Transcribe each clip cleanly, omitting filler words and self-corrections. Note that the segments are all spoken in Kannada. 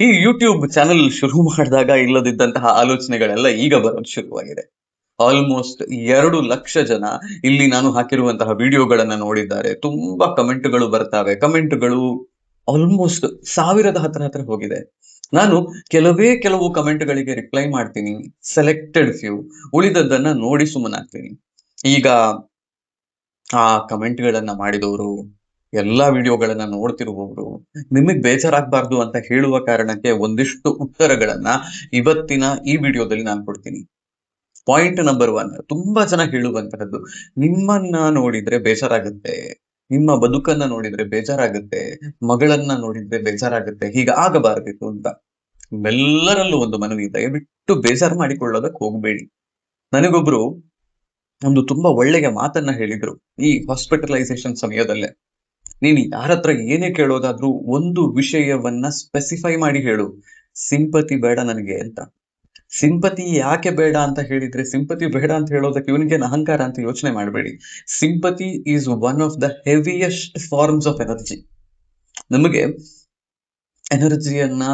ಈ ಯೂಟ್ಯೂಬ್ ಚಾನೆಲ್ ಶುರು ಮಾಡಿದಾಗ ಇಲ್ಲದಿದ್ದಂತಹ ಆಲೋಚನೆಗಳೆಲ್ಲ ಈಗ ಬರೋದು ಶುರುವಾಗಿದೆ. ಆಲ್ಮೋಸ್ಟ್ 2 ಲಕ್ಷ ಜನ ಇಲ್ಲಿ ನಾನು ಹಾಕಿರುವಂತಹ ವಿಡಿಯೋಗಳನ್ನ ನೋಡಿದ್ದಾರೆ. ತುಂಬಾ ಕಮೆಂಟ್‌ಗಳು ಬರ್ತಾವೆ. ಕಮೆಂಟ್‌ಗಳು ಆಲ್ಮೋಸ್ಟ್ 1000ದ ಹತ್ರ ಹೋಗಿದೆ. ನಾನು ಕೆಲವು ಕಮೆಂಟ್‌ಗಳಿಗೆ ರಿಪ್ಲೈ ಮಾಡ್ತೀನಿ. ಸೆಲೆಕ್ಟೆಡ್ ಫ್ಯೂ ಉಳಿದದ್ದನ್ನ ನೋಡಿ ಸುಮ್ಮನಾಗ್ತೀನಿ. ಈಗ ಆ ಕಮೆಂಟ್‌ಗಳನ್ನ ಮಾಡಿದವರು, ಎಲ್ಲಾ ವಿಡಿಯೋಗಳನ್ನ ನೋಡ್ತಿರುವವರು, ನಿಮಗ್ ಬೇಜಾರಾಗ್ಬಾರ್ದು ಅಂತ ಹೇಳುವ ಕಾರಣಕ್ಕೆ ಒಂದಿಷ್ಟು ಉತ್ತರಗಳನ್ನ ಇವತ್ತಿನ ಈ ವಿಡಿಯೋದಲ್ಲಿ ನಾನು ಕೊಡ್ತೀನಿ. ಪಾಯಿಂಟ್ ನಂಬರ್ 1 ತುಂಬಾ ಜನ ಹೇಳುವಂತಹದ್ದು, ನಿಮ್ಮನ್ನ ನೋಡಿದ್ರೆ ಬೇಜಾರಾಗುತ್ತೆ, ನಿಮ್ಮ ಬದುಕನ್ನ ನೋಡಿದ್ರೆ ಬೇಜಾರಾಗುತ್ತೆ, ಮಗಳನ್ನ ನೋಡಿದ್ರೆ ಬೇಜಾರಾಗುತ್ತೆ, ಹೀಗ ಆಗಬಾರದಿತ್ತು ಅಂತ. ನಿಮ್ಮೆಲ್ಲರಲ್ಲೂ ಒಂದು ಮನವಿ, ದಯವಿಟ್ಟು ಬೇಜಾರು ಮಾಡಿಕೊಳ್ಳೋದಕ್ಕೆ ಹೋಗ್ಬೇಡಿ. ನನಗೊಬ್ರು ಒಂದು ತುಂಬಾ ಒಳ್ಳೆಯ ಮಾತನ್ನ ಹೇಳಿದ್ರು ಈ ಹಾಸ್ಪಿಟಲೈಸೇಷನ್ ಸಮಯದಲ್ಲೇ. ನೀನು ಯಾರತ್ರ ಏನೇ ಕೇಳೋದಾದ್ರೂ ಒಂದು ವಿಷಯವನ್ನ ಸ್ಪೆಸಿಫೈ ಮಾಡಿ ಹೇಳು, ಸಿಂಪತಿ ಬೇಡ ನನಗೆ ಅಂತ. ಸಿಂಪತಿ ಯಾಕೆ ಬೇಡ ಅಂತ ಹೇಳಿದ್ರೆ, ಸಿಂಪತಿ ಬೇಡ ಅಂತ ಹೇಳೋದಕ್ಕೆ ಇವನಿಗೇನು ಅಹಂಕಾರ ಅಂತ ಯೋಚನೆ ಮಾಡಬೇಡಿ. Sympathy is one of the heaviest forms of energy. ನಮಗೆ ಎನರ್ಜಿಯನ್ನ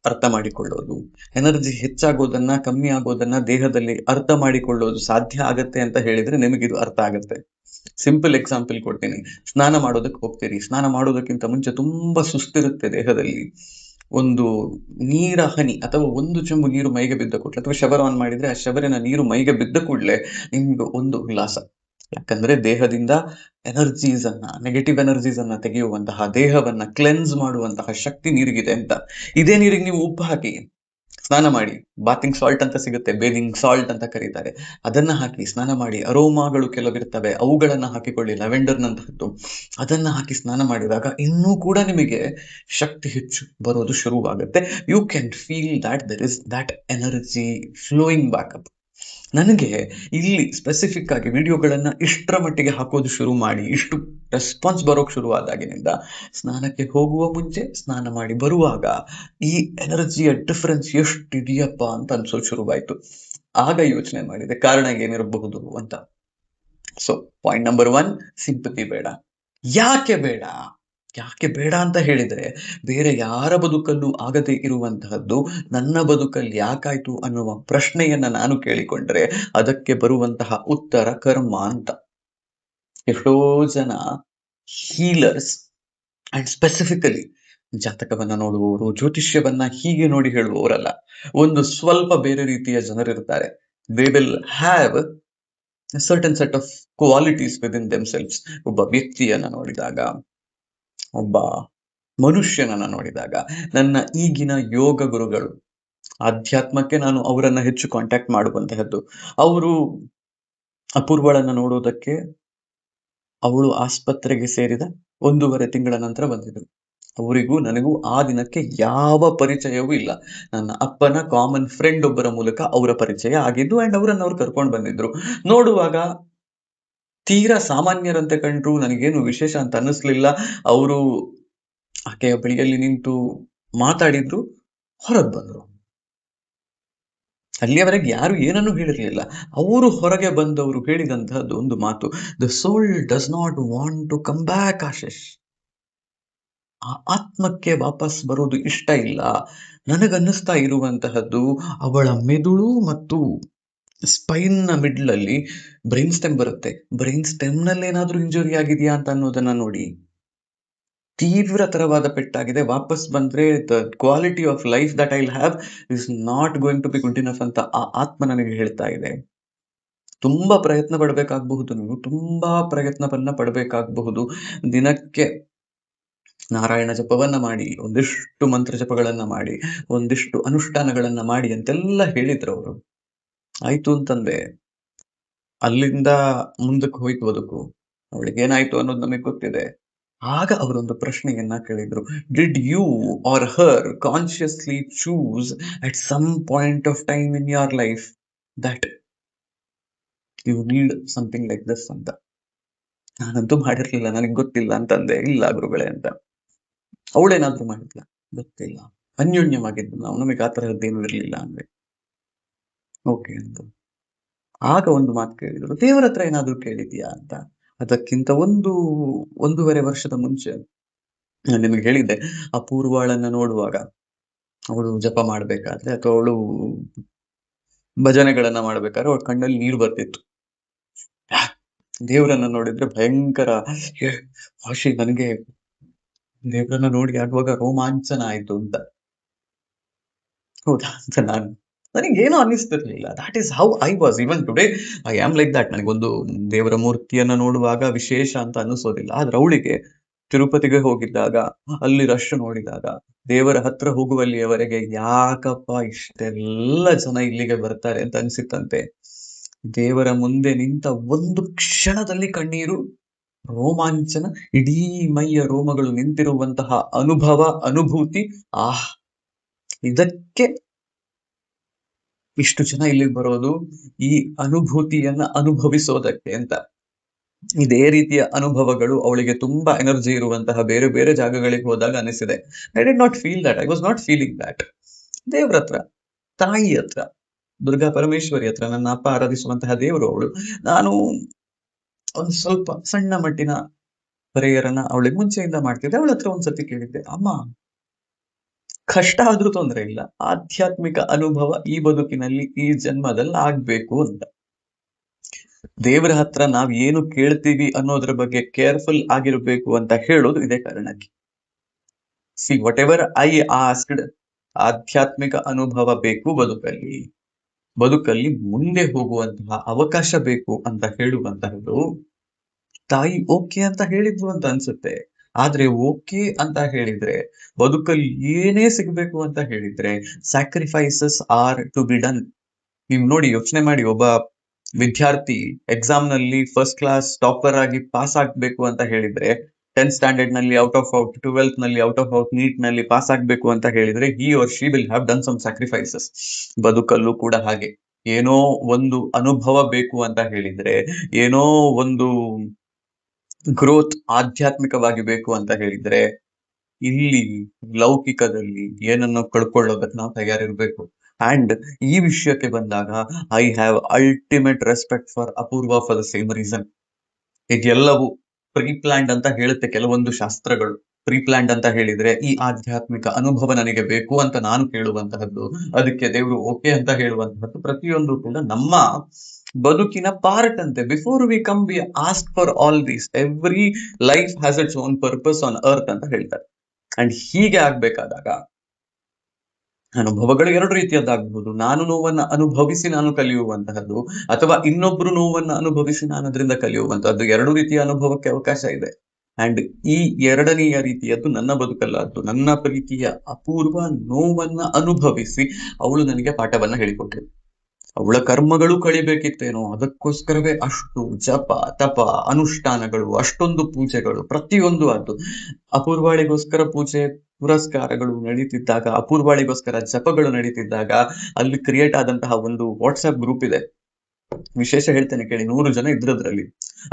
ಅರ್ಥ ಮಾಡಿಕೊಳ್ಳೋದು, ಎನರ್ಜಿ ಹೆಚ್ಚಾಗೋದನ್ನ ಕಮ್ಮಿ ಆಗೋದನ್ನ ದೇಹದಲ್ಲಿ ಅರ್ಥ ಮಾಡಿಕೊಳ್ಳೋದು ಸಾಧ್ಯ ಆಗತ್ತೆ ಅಂತ ಹೇಳಿದ್ರೆ ನಿಮಗಿದು ಅರ್ಥ ಆಗತ್ತೆ. ಸಿಂಪಲ್ ಎಕ್ಸಾಂಪಲ್ ಕೊಡ್ತೀನಿ. ಸ್ನಾನ ಮಾಡೋದಕ್ಕೆ ಹೋಗ್ತೀರಿ, ಸ್ನಾನ ಮಾಡೋದಕ್ಕಿಂತ ಮುಂಚೆ ತುಂಬಾ ಸುಸ್ತಿರುತ್ತೆ ದೇಹದಲ್ಲಿ. ಒಂದು ನೀರ ಹನಿ ಅಥವಾ ಒಂದು ಚೆಂಬು ನೀರು ಮೈಗೆ ಬಿದ್ದ ಕೂಡಲೇ, ಅಥವಾ ಶವರ್ ಆನ್ ಮಾಡಿದ್ರೆ ಆ ಶವರಿನ ನೀರು ಮೈಗೆ ಬಿದ್ದ ಕೂಡಲೇ ನಿಮ್ಗೆ ಒಂದು ಉಲ್ಲಾಸ. ಯಾಕಂದ್ರೆ ದೇಹದಿಂದ ನೆಗೆಟಿವ್ ಎನರ್ಜೀಸ್ ಅನ್ನ ತೆಗೆಯುವಂತಹ, ದೇಹವನ್ನ ಕ್ಲೆನ್ಸ್ ಮಾಡುವಂತಹ ಶಕ್ತಿ ನೀರಿಗಿದೆ ಅಂತ. ಇದೇ ನೀರಿಗೆ ನೀವು ಉಪ್ಪು ಹಾಕಿ ಸ್ನಾನ ಮಾಡಿ, ಬಾತಿಂಗ್ ಸಾಲ್ಟ್ ಅಂತ ಸಿಗುತ್ತೆ, ಬೇದಿಂಗ್ ಸಾಲ್ಟ್ ಅಂತ ಕರೀತಾರೆ, ಅದನ್ನ ಹಾಕಿ ಸ್ನಾನ ಮಾಡಿ. ಅರೋಮಾಗಳು ಕೆಲವಿರ್ತವೆ, ಅವುಗಳನ್ನ ಹಾಕಿಕೊಳ್ಳಿ, ಲ್ಯಾವೆಂಡರ್ನಂತಹದ್ದು, ಅದನ್ನ ಹಾಕಿ ಸ್ನಾನ ಮಾಡಿದಾಗ ಇನ್ನೂ ಕೂಡ ನಿಮಗೆ ಶಕ್ತಿ ಹೆಚ್ಚು ಬರೋದು ಶುರುವಾಗುತ್ತೆ. You can feel that there is that energy flowing back up. ನನಗೆ ಇಲ್ಲಿ ಸ್ಪೆಸಿಫಿಕ್ ಆಗಿ ವಿಡಿಯೋಗಳನ್ನ ಇಷ್ಟರ ಮಟ್ಟಿಗೆ ಹಾಕೋದು ಶುರು ಮಾಡಿ, ಇಷ್ಟು ರೆಸ್ಪಾನ್ಸ್ ಬರೋಕ್ ಶುರುವಾದಾಗಿನಿಂದ, ಸ್ನಾನಕ್ಕೆ ಹೋಗುವ ಮುಂಚೆ, ಸ್ನಾನ ಮಾಡಿ ಬರುವಾಗ ಈ ಎನರ್ಜಿಯ ಡಿಫರೆನ್ಸ್ ಎಷ್ಟಿದೆಯಪ್ಪ ಅಂತ ಅನ್ಸೋಕ್ ಶುರುವಾಯ್ತು. ಆಗ ಯೋಚನೆ ಮಾಡಿದೆ ಕಾರಣ ಏನಿರಬಹುದು ಅಂತ. ಸೊ ಪಾಯಿಂಟ್ ನಂಬರ್ 1, ಸಿಂಪತಿ ಬೇಡ. ಯಾಕೆ ಬೇಡ? ಯಾಕೆ ಬೇಡ ಅಂತ ಹೇಳಿದ್ರೆ, ಬೇರೆ ಯಾರ ಬದುಕಲ್ಲೂ ಆಗದೆ ಇರುವಂತಹದ್ದು ನನ್ನ ಬದುಕಲ್ಲಿ ಯಾಕಾಯ್ತು ಅನ್ನುವ ಪ್ರಶ್ನೆಯನ್ನ ನಾನು ಕೇಳಿಕೊಂಡ್ರೆ ಅದಕ್ಕೆ ಬರುವಂತಹ ಉತ್ತರ ಕರ್ಮ ಅಂತ. ಎಷ್ಟೋ ಜನ ಹೀಲರ್ಸ್ ಅಂಡ್ ಸ್ಪೆಸಿಫಿಕಲಿ ಜಾತಕವನ್ನ ನೋಡುವವರು, ಜ್ಯೋತಿಷ್ಯವನ್ನ ಹೀಗೆ ನೋಡಿ ಹೇಳುವವರಲ್ಲ. ಒಂದು ಸ್ವಲ್ಪ ಬೇರೆ ರೀತಿಯ ಜನರಿರ್ತಾರೆ. They will have certain set of qualities within themselves. ಒಬ್ಬ ವ್ಯಕ್ತಿಯನ್ನ ನೋಡಿದಾಗ, ಒಬ್ಬ ಮನುಷ್ಯನನ್ನ ನೋಡಿದಾಗ, ನನ್ನ ಈಗಿನ ಯೋಗ ಗುರುಗಳು, ಆಧ್ಯಾತ್ಮಕ್ಕೆ ನಾನು ಅವರನ್ನ ಹೆಚ್ಚು ಕಾಂಟ್ಯಾಕ್ಟ್ ಮಾಡುವಂತಹದ್ದು. ಅವರು ಅಪೂರ್ವಳನ್ನ ನೋಡೋದಕ್ಕೆ ಅವಳು ಆಸ್ಪತ್ರೆಗೆ ಸೇರಿದ 1.5 ತಿಂಗಳ ನಂತರ ಬಂದಿದ್ರು. ಅವರಿಗೂ ನನಗೂ ಆ ದಿನಕ್ಕೆ ಯಾವ ಪರಿಚಯವೂ ಇಲ್ಲ. ನನ್ನ ಅಪ್ಪನ ಕಾಮನ್ ಫ್ರೆಂಡ್ ಒಬ್ಬರ ಮೂಲಕ ಅವರ ಪರಿಚಯ ಆಗಿದ್ದು, ಅಂಡ್ ಅವರನ್ನ ಅವ್ರು ಕರ್ಕೊಂಡು ಬಂದಿದ್ರು. ನೋಡುವಾಗ ತೀರಾ ಸಾಮಾನ್ಯರಂತೆ ಕಂಡ್ರು, ನನಗೇನು ವಿಶೇಷ ಅಂತ ಅನ್ನಿಸ್ಲಿಲ್ಲ. ಅವರು ಆಕೆಯ ಬಳಿಯಲ್ಲಿ ನಿಂತು ಮಾತಾಡಿದ್ರು, ಹೊರಗೆ ಬಂದ್ರು. ಅಲ್ಲಿಯವರೆಗೆ ಯಾರು ಏನನ್ನೂ ಹೇಳಿರ್ಲಿಲ್ಲ. ಅವರು ಹೊರಗೆ ಬಂದವರು ಹೇಳಿದಂತಹದ್ದು ಒಂದು ಮಾತು, the soul does not want to come back Ashish. ಆ ಆತ್ಮಕ್ಕೆ ವಾಪಸ್ ಬರೋದು ಇಷ್ಟ ಇಲ್ಲ. ನನಗನ್ನಿಸ್ತಾ ಇರುವಂತಹದ್ದು, ಅವಳ ಮೆದುಳು ಮತ್ತು ಸ್ಪೈನ್ ನ ಮಿಡ್ಲ್ ಅಲ್ಲಿ ಬ್ರೈನ್ ಸ್ಟೆಮ್ ಬರುತ್ತೆ. ಬ್ರೈನ್ ಸ್ಟೆಮ್ ನಲ್ಲಿ ಏನಾದ್ರೂ ಇಂಜುರಿ ಆಗಿದೆಯಾ ಅಂತ ಅನ್ನೋದನ್ನ ನೋಡಿ. ತೀವ್ರತರವಾದ ಪೆಟ್ಟಾಗಿದೆ. ವಾಪಸ್ ಬಂದ್ರೆ the quality of life that I will have is not going to be good enough ಅಂತ ಆ ಆತ್ಮ ನನಗೆ ಹೇಳ್ತಾ ಇದೆ. ತುಂಬಾ ಪ್ರಯತ್ನ ಪಡಬೇಕಾಗಬಹುದು ನೀವು, ತುಂಬಾ ಪ್ರಯತ್ನವನ್ನ ಪಡಬೇಕಾಗಬಹುದು. ದಿನಕ್ಕೆ ನಾರಾಯಣ ಜಪವನ್ನ ಮಾಡಿ, ಒಂದಿಷ್ಟು ಮಂತ್ರ ಜಪಗಳನ್ನ ಮಾಡಿ, ಒಂದಿಷ್ಟು ಅನುಷ್ಠಾನಗಳನ್ನ ಮಾಡಿ ಅಂತೆಲ್ಲ ಹೇಳಿದ್ರು ಅವರು. ಆಯ್ತು ಅಂತಂದೆ. ಅಲ್ಲಿಂದ ಮುಂದಕ್ಕೆ ಹೋಯ್ತು ಬದುಕು. ಅವಳಿಗೇನಾಯ್ತು ಅನ್ನೋದು ನಮಗೆ ಗೊತ್ತಿದೆ. ಆಗ ಅವರೊಂದು ಪ್ರಶ್ನೆಯನ್ನ ಕೇಳಿದ್ರು, did you or her consciously choose at some point of time in your life that you need something like this ಅಂತ. ನಾನಂತೂ ಮಾಡಿರ್ಲಿಲ್ಲ, ನನಗೆ ಗೊತ್ತಿಲ್ಲ ಅಂತಂದೆ. ಇಲ್ಲ ಗುರುಗಳೇ ಅಂತ. ಅವಳೇನಾದ್ರೂ ಮಾಡಿದ್ಲ? ಗೊತ್ತಿಲ್ಲ. ಅನ್ಯೋನ್ಯವಾಗಿದ್ದು ನಾವು, ನಮಗೆ ಆ ತರಹದ್ದೇನು ಇರ್ಲಿಲ್ಲ ಅಂದ್ರೆ. ಓಕೆ ಅಂತ. ಆಗ ಒಂದು ಮಾತು ಕೇಳಿದ್ರು, ದೇವರ ಹತ್ರ ಏನಾದ್ರೂ ಕೇಳಿದ್ಯಾ ಅಂತ. ಅದಕ್ಕಿಂತ 1.5 ವರ್ಷದ ಮುಂಚೆ ನಾನು ನಿಮಗೆ ಹೇಳಿದ್ದೆ, ಅಪೂರ್ವಳನ್ನ ನೋಡುವಾಗ ಅವಳು ಜಪ ಮಾಡ್ಬೇಕಾದ್ರೆ ಅಥವಾ ಅವಳು ಭಜನೆಗಳನ್ನ ಮಾಡ್ಬೇಕಾದ್ರೆ ಅವಳ ಕಣ್ಣಲ್ಲಿ ನೀರು ಬರ್ತಿತ್ತು. ದೇವರನ್ನ ನೋಡಿದ್ರೆ ಭಯಂಕರ ಭಾಷೆ, ನನಗೆ ದೇವರನ್ನ ನೋಡಿ ಆಗುವಾಗ ರೋಮಾಂಚನ ಆಯ್ತು ಅಂತ. ಹೌದಾ ಅಂತ ನನಗೇನು ಅನ್ನಿಸ್ತಿರ್ಲಿಲ್ಲ. That is how I was. Even today I am like that. ನನಗೊಂದು ದೇವರ ಮೂರ್ತಿಯನ್ನ ನೋಡುವಾಗ ವಿಶೇಷ ಅಂತ ಅನಿಸೋದಿಲ್ಲ. ಆದ್ರೆ ಅವಳಿಗೆ ತಿರುಪತಿಗೆ ಹೋಗಿದ್ದಾಗ ಅಲ್ಲಿ ರಶ್ ನೋಡಿದಾಗ ದೇವರ ಹತ್ರ ಹೋಗುವಲ್ಲಿಯವರೆಗೆ ಯಾಕಪ್ಪ ಇಷ್ಟೆಲ್ಲ ಜನ ಇಲ್ಲಿಗೆ ಬರ್ತಾರೆ ಅಂತ ಅನ್ಸಿತ್ತಂತೆ. ದೇವರ ಮುಂದೆ ನಿಂತ ಒಂದು ಕ್ಷಣದಲ್ಲಿ ಕಣ್ಣೀರು, ರೋಮಾಂಚನ, ಇಡೀ ಮೈಯ ರೋಮಗಳು ನಿಂತಿರುವಂತಹ ಅನುಭವ, ಅನುಭೂತಿ. ಇದಕ್ಕೆ ಇಷ್ಟು ಜನ ಇಲ್ಲಿಗೆ ಬರೋದು, ಈ ಅನುಭೂತಿಯನ್ನ ಅನುಭವಿಸೋದಕ್ಕೆ ಅಂತ. ಇದೇ ರೀತಿಯ ಅನುಭವಗಳು ಅವಳಿಗೆ ತುಂಬಾ ಎನರ್ಜಿ ಇರುವಂತಹ ಬೇರೆ ಬೇರೆ ಜಾಗಗಳಿಗೆ ಹೋದಾಗ ಅನಿಸಿದೆ. I did not feel that. I was not feeling that. ದೇವ್ರ ಹತ್ರ, ತಾಯಿ ಹತ್ರ, ದುರ್ಗಾ ಪರಮೇಶ್ವರಿ ಹತ್ರ, ನನ್ನ ಅಪ್ಪ ಆರಾಧಿಸುವಂತಹ ದೇವರು ಅವಳು. ನಾನು ಒಂದು ಸ್ವಲ್ಪ ಸಣ್ಣ ಮಟ್ಟಿನ ಪ್ರೇಯರನ್ನ ಅವಳಿಗೆ ಮುಂಚೆಯಿಂದ ಮಾಡ್ತಿದ್ದೆ. ಅವಳ ಹತ್ರ ಒಂದ್ಸತಿ ಕೇಳಿದ್ದೆ, ಅಮ್ಮ ಕಷ್ಟ ಆದ್ರೂ ತೊಂದರೆ ಇಲ್ಲ, ಆಧ್ಯಾತ್ಮಿಕ ಅನುಭವ ಈ ಬದುಕಿನಲ್ಲಿ ಈ ಜನ್ಮದಲ್ಲಿ ಆಗ್ಬೇಕು ಅಂತ. ದೇವರ ಹತ್ರ ನಾವ್ ಏನು ಕೇಳ್ತೀವಿ ಅನ್ನೋದ್ರ ಬಗ್ಗೆ ಕೇರ್ಫುಲ್ ಆಗಿರ್ಬೇಕು ಅಂತ ಹೇಳೋದು ಇದೇ ಕಾರಣಕ್ಕೆ. See what ever I asked, ಆಧ್ಯಾತ್ಮಿಕ ಅನುಭವ ಬೇಕು ಬದುಕಲ್ಲಿ ಮುಂದೆ ಹೋಗುವಂತಹ ಅವಕಾಶ ಬೇಕು ಅಂತ ಹೇಳುವಂತಹದ್ದು ತಾಯಿ ಓಕೆ ಅಂತ ಹೇಳಿದ್ರು ಅಂತ ಅನ್ಸುತ್ತೆ. ಆದ್ರೆ ಓಕೆ ಅಂತ ಹೇಳಿದ್ರೆ, ಬದುಕಲ್ಲಿ ಏನೇ ಸಿಗ್ಬೇಕು ಅಂತ ಹೇಳಿದ್ರೆ sacrifices are to be done. ನೀವು ನೋಡಿ, ಯೋಚನೆ ಮಾಡಿ, ಒಬ್ಬ ವಿದ್ಯಾರ್ಥಿ ಎಕ್ಸಾಮ್ ನಲ್ಲಿ ಫಸ್ಟ್ ಕ್ಲಾಸ್ ಟಾಪರ್ ಆಗಿ ಪಾಸ್ ಆಗ್ಬೇಕು ಅಂತ ಹೇಳಿದ್ರೆ, 10th ಸ್ಟ್ಯಾಂಡರ್ಡ್ ನಲ್ಲಿ ಔಟ್ ಆಫ್ ಔಟ್, 12th ನಲ್ಲಿ ಔಟ್ ಆಫ್ ಔಟ್, ನೀಟ್ ನಲ್ಲಿ ಪಾಸ್ ಆಗ್ಬೇಕು ಅಂತ ಹೇಳಿದ್ರೆ he or she will have done some sacrifices. ಬದುಕಲ್ಲೂ ಕೂಡ ಹಾಗೆ, ಏನೋ ಒಂದು ಅನುಭವ ಬೇಕು ಅಂತ ಹೇಳಿದ್ರೆ, ಏನೋ ಒಂದು ಗ್ರೋತ್ ಆಧ್ಯಾತ್ಮಿಕವಾಗಿ ಬೇಕು ಅಂತ ಹೇಳಿದ್ರೆ, ಇಲ್ಲಿ ಲೌಕಿಕದಲ್ಲಿ ಏನನ್ನು ಕಳ್ಕೊಳ್ಳೋದಕ್ಕೆ ನಾವು ತಯಾರಿರ್ಬೇಕು. ಅಂಡ್ ಈ ವಿಷಯಕ್ಕೆ ಬಂದಾಗ I have ultimate respect for Apoorva for the same reason. ಇದೆಲ್ಲವೂ ಪ್ರೀಪ್ಲಾನ್ಡ್ ಅಂತ ಹೇಳುತ್ತೆ ಕೆಲವೊಂದು ಶಾಸ್ತ್ರಗಳು. ಪ್ರೀಪ್ಲಾನ್ಡ್ ಅಂತ ಹೇಳಿದ್ರೆ, ಈ ಆಧ್ಯಾತ್ಮಿಕ ಅನುಭವ ನನಗೆ ಬೇಕು ಅಂತ ನಾನು ಕೇಳುವಂತಹದ್ದು, ಅದಕ್ಕೆ ದೇವರು ಓಕೆ ಅಂತ ಹೇಳುವಂತಹದ್ದು, ಪ್ರತಿಯೊಂದು ಕೂಡ ನಮ್ಮ ಬದುಕಿನ ಪಾರ್ಟ್ ಅಂತೆ. Before we come we ask for all these. Every life has its own purpose on earth ಅಂತ ಹೇಳ್ತಾರೆ. ಅಂಡ್ ಹೀಗೆ ಆಗ್ಬೇಕಾದಾಗ ಅನುಭವಗಳು ಎರಡು ರೀತಿಯದ್ದಾಗಬಹುದು. ನಾನು ನೋವನ್ನ ಅನುಭವಿಸಿ ನಾನು ಕಲಿಯುವಂತಹದ್ದು, ಅಥವಾ ಇನ್ನೊಬ್ರು ನೋವನ್ನ ಅನುಭವಿಸಿ ನಾನು ಅದರಿಂದ ಕಲಿಯುವಂತಹದ್ದು. ಎರಡು ರೀತಿಯ ಅನುಭವಕ್ಕೆ ಅವಕಾಶ ಇದೆ. ಅಂಡ್ ಈ ಎರಡನೆಯ ರೀತಿಯದ್ದು ನನ್ನ ಬದುಕಲ್ಲಾದ್ದು. ನನ್ನ ಪ್ರೀತಿಯ ಅಪೂರ್ವ ನೋವನ್ನ ಅನುಭವಿಸಿ ಅವಳು ನನಗೆ ಪಾಠವನ್ನ ಹೇಳಿಕೊಟ್ರು. ಅವಳ ಕರ್ಮಗಳು ಕಳಿಬೇಕಿತ್ತೇನೋ, ಅದಕ್ಕೋಸ್ಕರವೇ ಅಷ್ಟು ಜಪ, ತಪ, ಅನುಷ್ಠಾನಗಳು, ಅಷ್ಟೊಂದು ಪೂಜೆಗಳು, ಪ್ರತಿಯೊಂದು ಆದ್ದು. ಅಪೂರ್ವಾಳಿಗೋಸ್ಕರ ಪೂಜೆ ಪುರಸ್ಕಾರಗಳು ನಡೀತಿದ್ದಾಗ, ಅಪೂರ್ವಾಳಿಗೋಸ್ಕರ ಜಪಗಳು ನಡೀತಿದ್ದಾಗ, ಅಲ್ಲಿ ಕ್ರಿಯೇಟ್ ಆದಂತಹ ಒಂದು ವಾಟ್ಸ್ಆಪ್ ಗ್ರೂಪ್ ಇದೆ. ವಿಶೇಷ ಹೇಳ್ತೇನೆ ಕೇಳಿ, 100 ಜನ ಇದ್ರದ್ರಲ್ಲಿ.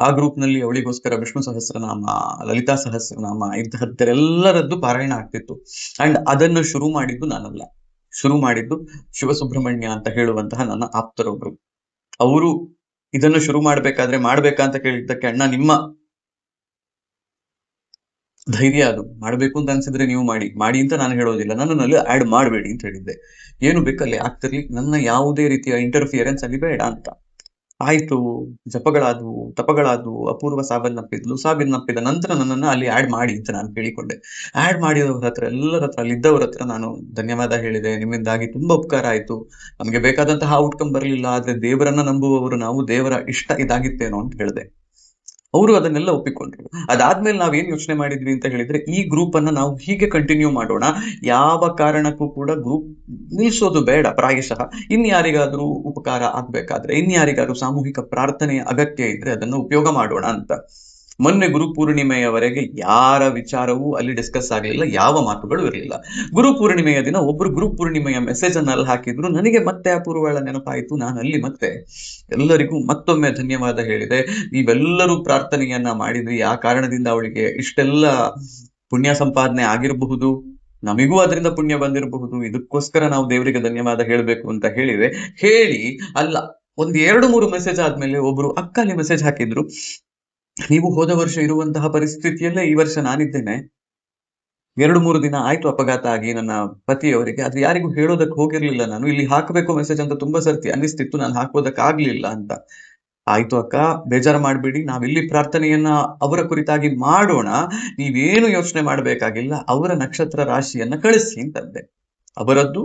ಆ ಗ್ರೂಪ್ ನಲ್ಲಿ ಅವಳಿಗೋಸ್ಕರ ವಿಷ್ಣು ಸಹಸ್ರನಾಮ, ಲಲಿತಾ ಸಹಸ್ರನಾಮ, ಇಂತಹದ್ದೆಲ್ಲರದ್ದು ಪಾರಾಯಣ ಆಗ್ತಿತ್ತು. ಅಂಡ್ ಅದನ್ನು ಶುರು ಮಾಡಿದ್ದು ನಾನಲ್ಲ, ಶುರು ಮಾಡಿದ್ದು ಶಿವಸುಬ್ರಹ್ಮಣ್ಯ ಅಂತ ಹೇಳುವಂತಹ ನನ್ನ ಆಪ್ತರೊಬ್ರು. ಅವರು ಇದನ್ನು ಶುರು ಮಾಡ್ಬೇಕಾ ಅಂತ ಕೇಳಿದ್ದಕ್ಕೆ, ಅಣ್ಣ ನಿಮ್ಮ ಧೈರ್ಯ ಅದು, ಮಾಡ್ಬೇಕು ಅಂತ ಅನ್ಸಿದ್ರೆ ನೀವು ಮಾಡಿ ಅಂತ ನಾನು ಹೇಳೋದಿಲ್ಲ, ನನ್ನಲ್ಲಿ ಆಡ್ ಮಾಡಬೇಡಿ ಅಂತ ಹೇಳಿದ್ದೆ. ಏನು ಬೇಕಲ್ಲಿ ಆಗ್ತಿರ್ಲಿ, ನನ್ನ ಯಾವುದೇ ರೀತಿಯ ಇಂಟರ್ಫಿಯರೆನ್ಸ್ ಅಲ್ಲಿ ಬೇಡ ಅಂತ. ಆಯ್ತು, ಜಪಗಳಾದ್ವು, ತಪಗಳಾದ್ವು, ಅಪೂರ್ವ ಸಾವನ್ನಪ್ಪಿದ ನಂತರ ನನ್ನನ್ನು ಅಲ್ಲಿ ಆಡ್ ಮಾಡಿ ಅಂತ ನಾನು ಕೇಳಿಕೊಂಡೆ. ಆಡ್ ಮಾಡಿದವ್ರ ಹತ್ರ, ಎಲ್ಲರ ಹತ್ರ, ಅಲ್ಲಿದ್ದವ್ರ ಹತ್ರ ನಾನು ಧನ್ಯವಾದ ಹೇಳಿದೆ. ನಿಮ್ಮಿಂದಾಗಿ ತುಂಬಾ ಉಪಕಾರ ಆಯ್ತು. ನಮಗೆ ಬೇಕಾದಂತಹ ಔಟ್ಕಮ್ ಬರಲಿಲ್ಲ, ಆದ್ರೆ ದೇವರನ್ನ ನಂಬುವವರು ನಾವು, ದೇವರ ಇಷ್ಟ ಇದಾಗಿತ್ತೇನೋ ಅಂತ ಹೇಳಿದೆ. ಅವರು ಅದನ್ನೆಲ್ಲ ಒಪ್ಪಿಕೊಂಡ್ರು. ಅದಾದ್ಮೇಲೆ ನಾವೇನ್ ಯೋಚನೆ ಮಾಡಿದ್ವಿ ಅಂತ ಹೇಳಿದ್ರೆ, ಈ ಗ್ರೂಪ್ ಅನ್ನ ನಾವು ಹೀಗೆ ಕಂಟಿನ್ಯೂ ಮಾಡೋಣ, ಯಾವ ಕಾರಣಕ್ಕೂ ಕೂಡ ಗ್ರೂಪ್ ನಿಲ್ಸೋದು ಬೇಡ. ಪ್ರಾಯಶಃ ಇನ್ಯಾರಿಗಾದ್ರೂ ಉಪಕಾರ ಆಗ್ಬೇಕಾದ್ರೆ, ಇನ್ಯಾರಿಗಾದ್ರೂ ಸಾಮೂಹಿಕ ಪ್ರಾರ್ಥನೆಯ ಅಗತ್ಯ ಇದ್ರೆ ಅದನ್ನು ಉಪಯೋಗ ಮಾಡೋಣ ಅಂತ. ಮೊನ್ನೆ ಗುರು ಪೂರ್ಣಿಮೆಯವರೆಗೆ ಯಾರ ವಿಚಾರವೂ ಅಲ್ಲಿ ಡಿಸ್ಕಸ್ ಆಗಲಿಲ್ಲ, ಯಾವ ಮಾತುಗಳು ಇರಲಿಲ್ಲ. ಗುರು ಪೂರ್ಣಿಮೆಯ ದಿನ ಒಬ್ರು ಗುರು ಪೂರ್ಣಿಮೆಯ ಮೆಸೇಜ್ ಅನ್ನ ಅಲ್ಲಿ ಹಾಕಿದ್ರು. ನನಗೆ ಮತ್ತೆ ಅಪೂರ್ವಳ ನೆನಪಾಯಿತು. ನಾನು ಅಲ್ಲಿ ಮತ್ತೆ ಎಲ್ಲರಿಗೂ ಮತ್ತೊಮ್ಮೆ ಧನ್ಯವಾದ ಹೇಳಿದೆ. ನೀವೆಲ್ಲರೂ ಪ್ರಾರ್ಥನೆಯನ್ನ ಮಾಡಿದ್ರಿ, ಆ ಕಾರಣದಿಂದ ಅವಳಿಗೆ ಇಷ್ಟೆಲ್ಲ ಪುಣ್ಯ ಸಂಪಾದನೆ ಆಗಿರಬಹುದು, ನಮಿಗೂ ಅದರಿಂದ ಪುಣ್ಯ ಬಂದಿರಬಹುದು, ಇದಕ್ಕೋಸ್ಕರ ನಾವು ದೇವರಿಗೆ ಧನ್ಯವಾದ ಹೇಳಬೇಕು ಅಂತ ಹೇಳಿ ಅಲ್ಲ, 1-2-3 ಮೆಸೇಜ್ ಆದ್ಮೇಲೆ ಒಬ್ರು ಅಕ್ಕ ಅಲ್ಲಿ ಮೆಸೇಜ್ ಹಾಕಿದ್ರು, ನೀವು ಹೋದ ವರ್ಷ ಇರುವಂತಹ ಪರಿಸ್ಥಿತಿಯಲ್ಲೇ ಈ ವರ್ಷ ನಾನಿದ್ದೇನೆ, 2-3 ದಿನ ಆಯ್ತು ಅಪಘಾತ ಆಗಿ ನನ್ನ ಪತಿಯವರಿಗೆ. ಅದು ಯಾರಿಗೂ ಹೇಳೋದಕ್ಕೆ ಹೋಗಿರ್ಲಿಲ್ಲ ನಾನು. ಇಲ್ಲಿ ಹಾಕಬೇಕು ಮೆಸೇಜ್ ಅಂತ ತುಂಬಾ ಸರ್ತಿ ಅನ್ನಿಸ್ತಿತ್ತು, ನಾನು ಹಾಕೋದಕ್ಕಾಗ್ಲಿಲ್ಲ ಅಂತ. ಆಯ್ತು ಅಕ್ಕ, ಬೇಜಾರು ಮಾಡ್ಬೇಡಿ, ನಾವಿಲ್ಲಿ ಪ್ರಾರ್ಥನೆಯನ್ನ ಅವರ ಕುರಿತಾಗಿ ಮಾಡೋಣ, ನೀವೇನು ಯೋಚನೆ ಮಾಡ್ಬೇಕಾಗಿಲ್ಲ, ಅವರ ನಕ್ಷತ್ರ ರಾಶಿಯನ್ನ ಕಳಿಸಿ ಅಂತಂದೆ. ಅವರದ್ದು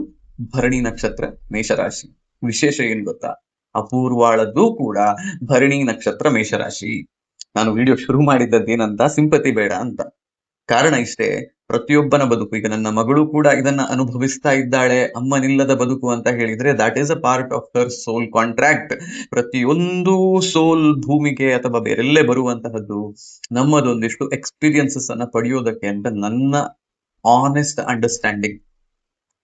ಭರಣಿ ನಕ್ಷತ್ರ, ಮೇಷರಾಶಿ. ವಿಶೇಷ ಏನ್ ಗೊತ್ತಾ, ಅಪೂರ್ವಾಳದ್ದು ಕೂಡ ಭರಣಿ ನಕ್ಷತ್ರ, ಮೇಷರಾಶಿ. ನಾನು ವಿಡಿಯೋ ಶುರು ಮಾಡಿದ್ದದ್ದೇನಂತ, ಸಿಂಪತಿ ಬೇಡ ಅಂತ. ಕಾರಣ ಇಷ್ಟೇ, ಪ್ರತಿಯೊಬ್ಬನ ಬದುಕು, ಈಗ ನನ್ನ ಮಗಳು ಕೂಡ ಇದನ್ನ ಅನುಭವಿಸ್ತಾ ಇದ್ದಾಳೆ, ಅಮ್ಮನಿಲ್ಲದ ಬದುಕು ಅಂತ ಹೇಳಿದ್ರೆ that is a part of her soul contract. ಪ್ರತಿಯೊಂದು ಸೋಲ್ ಭೂಮಿಗೆ ಅಥವಾ ಬೇರೆಲ್ಲೇ ಬರುವಂತಹದ್ದು ನಮ್ಮದೊಂದಿಷ್ಟು ಎಕ್ಸ್ಪೀರಿಯನ್ಸಸ್ ಅನ್ನ ಪಡೆಯೋದಕ್ಕೆ ಅಂತ ನನ್ನ ಆನೆಸ್ಟ್ ಅಂಡರ್ಸ್ಟ್ಯಾಂಡಿಂಗ್.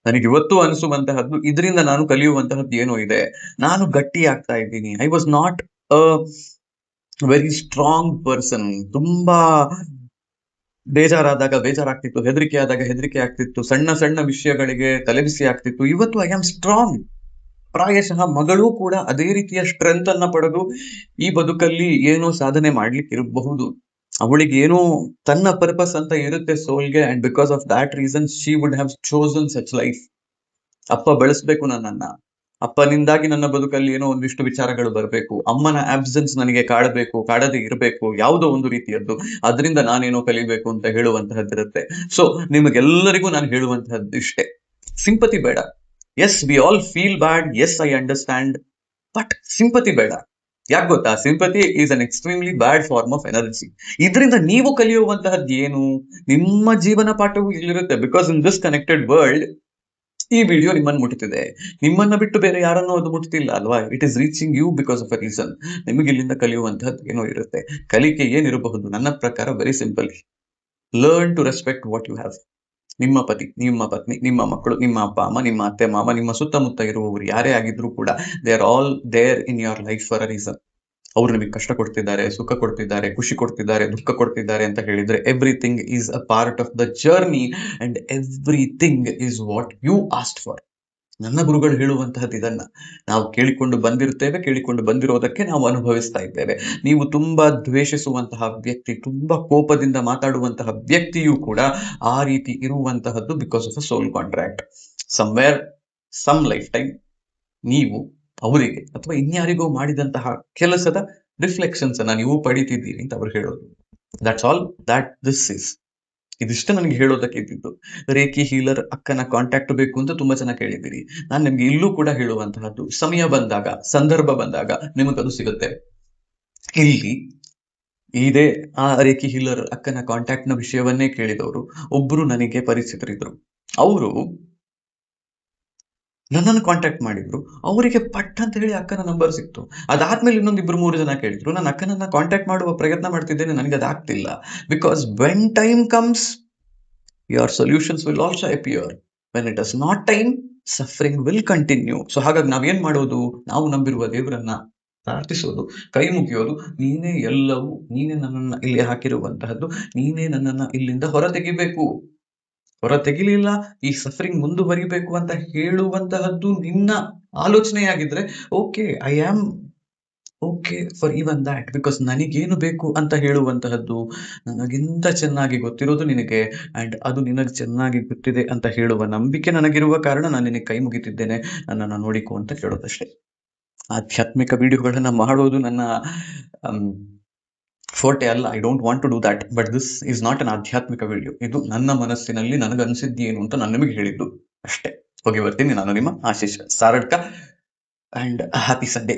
ನನಗೆ ಇವತ್ತು ಅನಿಸುವಂತಹದ್ದು, ಇದರಿಂದ ನಾನು ಕಲಿಯುವಂತಹದ್ದು ಏನೋ ಇದೆ. ನಾನು ಗಟ್ಟಿ ಆಗ್ತಾ ಇದ್ದೀನಿ. I was not a very strong person. ತುಂಬಾ ಬೇಜಾರಾದಾಗ ಬೇಜಾರಾಗ್ತಿತ್ತು, ಹೆದರಿಕೆ ಆದಾಗ ಹೆದರಿಕೆ ಆಗ್ತಿತ್ತು, ಸಣ್ಣ ಸಣ್ಣ ವಿಷಯಗಳಿಗೆ ತಲೆಬಿಸಿ ಆಗ್ತಿತ್ತು. ಇವತ್ತು ಐ ಆಮ್ ಸ್ಟ್ರಾಂಗ್. ಪ್ರಾಯಶಃ ಮಗಳೂ ಕೂಡ ಅದೇ ರೀತಿಯ ಸ್ಟ್ರೆಂತ್ ಅನ್ನ ಪಡೆದು ಈ ಬದುಕಲ್ಲಿ ಏನೋ ಸಾಧನೆ ಮಾಡ್ಲಿಕ್ಕೆ ಇರಬಹುದು. ಅವಳಿಗೆ ಏನೋ ತನ್ನ ಪರ್ಪಸ್ ಅಂತ ಇರುತ್ತೆ ಸೋಲ್ಗೆ, and because of that reason she would have chosen such life. ಅಪ್ಪ ಬೆಳೆಸ್ಬೇಕು ನನ್ನನ್ನ, ಅಪ್ಪನಿಂದಾಗಿ ನನ್ನ ಬದುಕಲ್ಲಿ ಏನೋ ಒಂದಿಷ್ಟು ವಿಚಾರಗಳು ಬರಬೇಕು, ಅಮ್ಮನ ಆಬ್ಸೆನ್ಸ್ ನನಗೆ ಕಾಡಬೇಕು, ಕಾಡದೆ ಇರಬೇಕು, ಯಾವುದೋ ಒಂದು ರೀತಿಯದ್ದು, ಅದರಿಂದ ನಾನೇನೋ ಕಲಿಬೇಕು ಅಂತ ಹೇಳುವಂತಹದ್ದಿರುತ್ತೆ. ಸೊ ನಿಮಗೆಲ್ಲರಿಗೂ ನಾನು ಹೇಳುವಂತಹದ್ದು ಇಷ್ಟೇ, ಸಿಂಪತಿ ಬೇಡ. Yes, we all feel bad, yes I understand, but sympathy ಬೇಡ. ಯಾಕೆ ಗೊತ್ತಾ, sympathy is an extremely bad form of energy. ಇದರಿಂದ ನೀವು ಕಲಿಯುವಂತಹದ್ದು ಏನು, ನಿಮ್ಮ ಜೀವನ ಪಾಠವು ಇಲ್ಲಿರುತ್ತೆ. Because in this connected world ಈ ವಿಡಿಯೋ ನಿಮ್ಮನ್ನು ಮುಟ್ಟುತ್ತಿದೆ, ನಿಮ್ಮನ್ನ ಬಿಟ್ಟು ಬೇರೆ ಯಾರನ್ನೂ ಅದು ಮುಟ್ಟುತ್ತಿಲ್ಲ ಅಲ್ವಾ. It is reaching you because of a reason. ನಿಮಗೆ ಇಲ್ಲಿಂದ ಕಲಿಯುವಂತಹದ್ದು ಏನೋ ಇರುತ್ತೆ. ಕಲಿಕೆ ಏನಿರಬಹುದು, ನನ್ನ ಪ್ರಕಾರ very simple. Learn to respect what you have. ನಿಮ್ಮ ಪತಿ, ನಿಮ್ಮ ಪತ್ನಿ, ನಿಮ್ಮ ಮಕ್ಕಳು, ನಿಮ್ಮ ಅಪ್ಪ ಅಮ್ಮ, ನಿಮ್ಮ ಅತ್ತೆ ಮಾವ, ನಿಮ್ಮ ಸುತ್ತಮುತ್ತ ಇರುವವರು ಯಾರೇ ಆಗಿದ್ರು ಕೂಡ they are all there in your life for a reason. ಅವರು ನಿಮಗೆ ಕಷ್ಟ ಕೊಡ್ತಿದ್ದಾರೆ, ಸುಖ ಕೊಡ್ತಿದ್ದಾರೆ, ಖುಷಿ ಕೊಡ್ತಿದ್ದಾರೆ, ದುಃಖ ಕೊಡ್ತಿದ್ದಾರೆ ಅಂತ ಹೇಳಿದ್ರೆ everything is a part of the journey and everything is what you asked for. ನನ್ನ ಗುರುಗಳು ಹೇಳುವಂತಹದ್ದು ಇದನ್ನ. ನಾವು ಕೇಳಿಕೊಂಡು ಬಂದಿರುತ್ತೇವೆ, ಕೇಳಿಕೊಂಡು ಬಂದಿರೋದಕ್ಕೆ ನಾವು ಅನುಭವಿಸ್ತಾ ಇದ್ದೇವೆ. ನೀವು ತುಂಬಾ ದ್ವೇಷಿಸುವಂತಹ ವ್ಯಕ್ತಿ, ತುಂಬಾ ಕೋಪದಿಂದ ಮಾತಾಡುವಂತಹ ವ್ಯಕ್ತಿಯೂ ಕೂಡ ಆ ರೀತಿ ಇರುವಂತಹದ್ದು because of a soul contract. Somewhere, some lifetime ನೀವು ಅವರಿಗೆ ಅಥವಾ ಇನ್ಯಾರಿಗೋ ಮಾಡಿದಂತಹ ಕೆಲಸದ ರಿಫ್ಲೆಕ್ಷನ್ಸ್ ಅನ್ನ ನೀವು ಪಡಿತಿದ್ದೀರಿ ಅಂತ ಅವ್ರು ಹೇಳೋದು. That's all that this is. ಇದಿಷ್ಟು ನನಗೆ ಹೇಳೋದಕ್ಕೆ ಇದ್ದಿದ್ದು. ರೇಖಿ ಹೀಲರ್ ಅಕ್ಕನ ಕಾಂಟ್ಯಾಕ್ಟ್ ಬೇಕು ಅಂತ ತುಂಬಾ ಜನ ಕೇಳಿದ್ದೀರಿ. ನಾನು ನಿಮ್ಗೆ ಇಲ್ಲೂ ಕೂಡ ಹೇಳುವಂತಹದ್ದು, ಸಮಯ ಬಂದಾಗ, ಸಂದರ್ಭ ಬಂದಾಗ ನಿಮಗದು ಸಿಗುತ್ತೆ. ಇಲ್ಲಿ ಇದೇ ಆ ರೇಖಿ ಹೀಲರ್ ಅಕ್ಕನ ಕಾಂಟ್ಯಾಕ್ಟ್ ನ ವಿಷಯವನ್ನೇ ಕೇಳಿದವರು ಒಬ್ರು ನನಗೆ ಪರಿಚಿತರಿದ್ರು. ಅವರು ನನ್ನನ್ನು ಕಾಂಟ್ಯಾಕ್ಟ್ ಮಾಡಿದ್ರು. ಅವರಿಗೆ ಪಟ್ ಅಂತ ಹೇಳಿ ಅಕ್ಕನ ನಂಬರ್ ಸಿಕ್ತು. ಅದಾದ್ಮೇಲೆ ಇನ್ನೊಂದು 2-3 ಜನ ಕೇಳಿದ್ರು. ನಾನು ಅಕ್ಕನನ್ನ ಕಾಂಟ್ಯಾಕ್ಟ್ ಮಾಡುವ ಪ್ರಯತ್ನ ಮಾಡ್ತಿದ್ದೇನೆ, ನನಗೆ ಅದಾಗ್ತಿಲ್ಲ. Because when time comes your solutions will also appear. When it is not time, suffering will continue. So ಹಾಗಾಗಿ ನಾವೇನ್ ಮಾಡೋದು, ನಾವು ನಂಬಿರುವ ದೇವರನ್ನ ಪ್ರಾರ್ಥಿಸೋದು, ಕೈ ಮುಗಿಯೋದು, ನೀನೇ ಎಲ್ಲವೂ, ನೀನೇ ನನ್ನನ್ನ ಇಲ್ಲಿ ಹಾಕಿರುವಂತಹದ್ದು, ನೀನೇ ನನ್ನನ್ನ ಇಲ್ಲಿಂದ ಹೊರ ತೆಗಿಬೇಕು. ಹೊರ ತೆಗಿಲಿಲ್ಲ, ಈ ಸಫರಿಂಗ್ ಮುಂದುವರಿಬೇಕು ಅಂತ ಹೇಳುವಂತಹದ್ದು ನಿನ್ನ ಆಲೋಚನೆಯಾಗಿದ್ರೆ okay, I am okay for even that. Because ನನಗೇನು ಬೇಕು ಅಂತ ಹೇಳುವಂತಹದ್ದು ನನಗಿಂತ ಚೆನ್ನಾಗಿ ಗೊತ್ತಿರೋದು ನಿನಗೆ, ಅಂಡ್ ಅದು ನಿನಗೆ ಚೆನ್ನಾಗಿ ಗೊತ್ತಿದೆ ಅಂತ ಹೇಳುವ ನಂಬಿಕೆ ನನಗಿರುವ ಕಾರಣ ನಾನು ನಿನಗೆ ಕೈ ಮುಗಿತಿದ್ದೇನೆ, ನನ್ನನ್ನು ನೋಡಿಕೊ ಅಂತ ಕೇಳೋದಷ್ಟೇ. ಆಧ್ಯಾತ್ಮಿಕ ವಿಡಿಯೋಗಳನ್ನ ಮಾಡೋದು ನನ್ನ ಫೋರ್ಟೆ ಅಲ್ಲ. I don't want to do that. But this is not an ಆಧ್ಯಾತ್ಮಿಕ ವಿಡಿಯೋ. ಇದು ನನ್ನ ಮನಸ್ಸಿನಲ್ಲಿ ನನಗನ್ಸಿದ್ದು ಏನು ಅಂತ ನಾನು ನಿಮಗೆ ಹೇಳಿದ್ದು ಅಷ್ಟೇ. ಹೋಗಿ ಬರ್ತೀನಿ. ನಾನು ನಿಮ್ಮ Ashish Saradka, and happy Sunday.